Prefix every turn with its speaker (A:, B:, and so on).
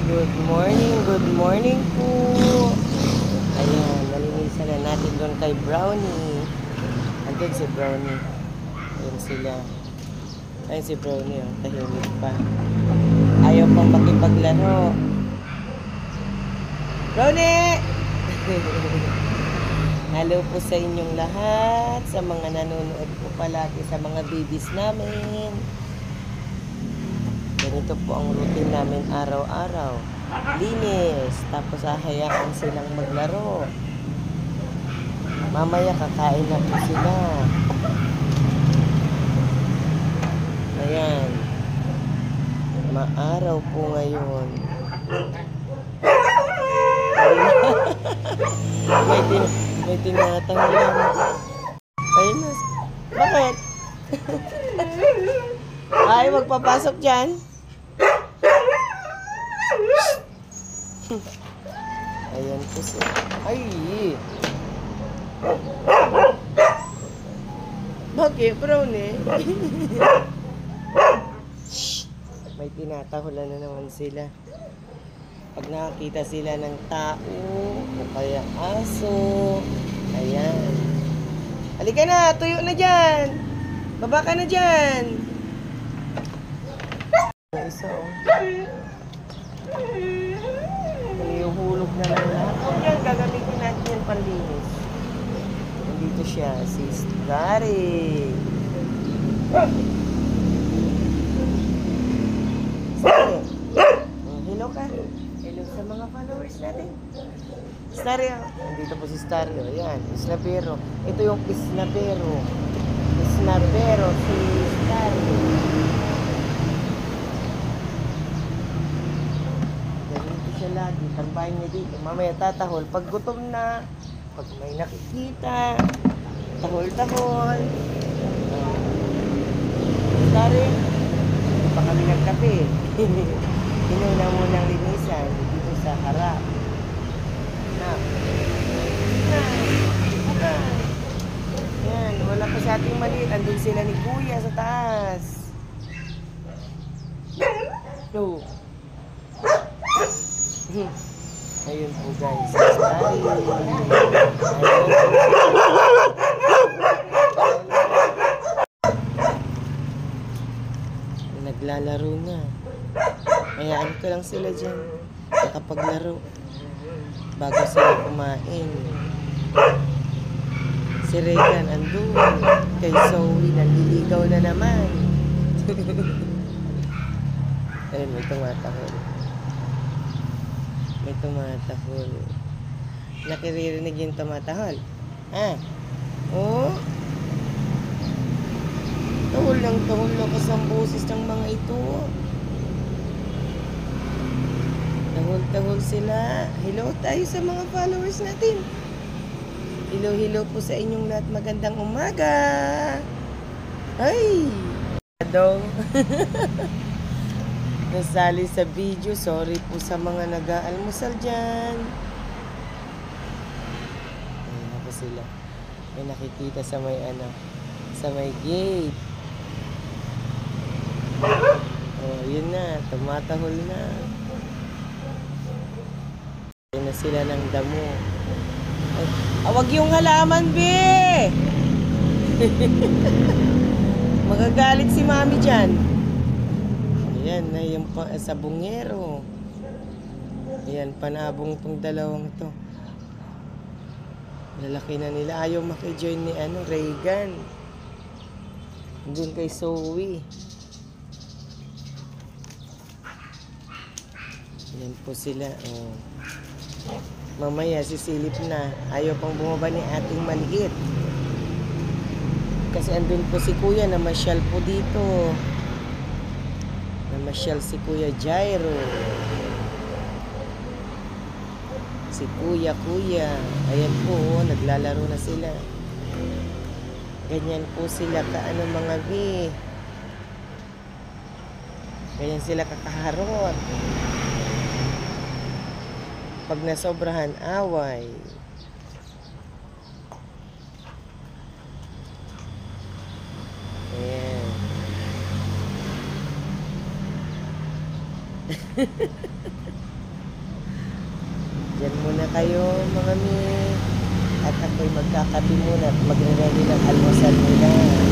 A: Good morning po. Ayan, nalinisan na natin doon kay Brownie. Andun si Brownie. Ayan sila. Ayan si Brownie, oh, tahimik pa. Ayaw pang makipaglaro. Brownie! Hello po sa inyong lahat, sa mga nanonood po palagi, sa mga babies namin. Ganito po ang routine namin araw-araw. Linis, tapos hahayaan silang maglaro. Mamaya kakain na po sila. Ayan. Maaraw po ngayon. may tinatanong. Ayun na. Bakit? Ay, magpapasok dyan. Ayan po siya. Ay! Bakit, Brownie? May tinatahulan na naman sila. Pag nakakita sila ng tao o kaya aso, ayan. Halika na, tuyo na dyan. Baba ka na dyan. Isa, oh. Hulog na lang lahat. O yan, gagamitin natin yung panlinis. Nandito siya, si Starry. Starry. Hello ka. Hello sa mga followers natin. Starry, oh. Nandito po si Starry, oh. Yan, Snapero. Ito yung Snapero. Snapero, si Starry. Lagi, tambahin niya dito. Mamaya tatahol. Pag gutom na, pag may nakikita, tahol-tahol. Sorry, pa kami nagkape. Inuna mo ng linisan dito sa harap. Yan, wala pa sa ating maliit. Andun sila ni Kuya sa taas. No. Ayun po guys. Naglalaro na. Hayaan ko lang sila dyan. Nakapaglaro. Bago sila kumain. Si Regan andun. Kay Zoe naliligaw na naman. Ayun, may tumatahol. May tumatahol. Nakiririnig yung tumatahol. Ah. Oh. Tahol lang lakas ang boses ng mga ito. Tahol sila. Hello tayo sa mga followers natin. Hello po sa inyong lahat. Magandang umaga. Ay. Dong. Nasali sa video. Sorry po sa mga nag-aalmusal dyan. Ayan na po sila. May nakikita sa may sa may gate. Oh, yun na. Tumatahol na. Ayan na sila ng damo. Ay, wag yung halaman, be! Magagalit si mami dyan. Ayan na yung sabungero. Ayan, panabong tong dalawang to. Lalaki na nila. Ayaw makijoin ni Regan. Doon kay Zoe. Ayan po sila. Oh. Mamaya sisilip na. Ayaw pang bumaba ni ating maliit. Kasi andun po si Kuya na masyal po dito. Namasyal si Kuya Jairo. Si Kuya. Ayan po, naglalaro na sila. Ganyan po sila mga bi. Ganyan sila kakaharot. Pag nasobrahan, away. Ayan. Diyan muna kayo mga mi. At ako'y magkakape muna at magre-ready ng almusal nila.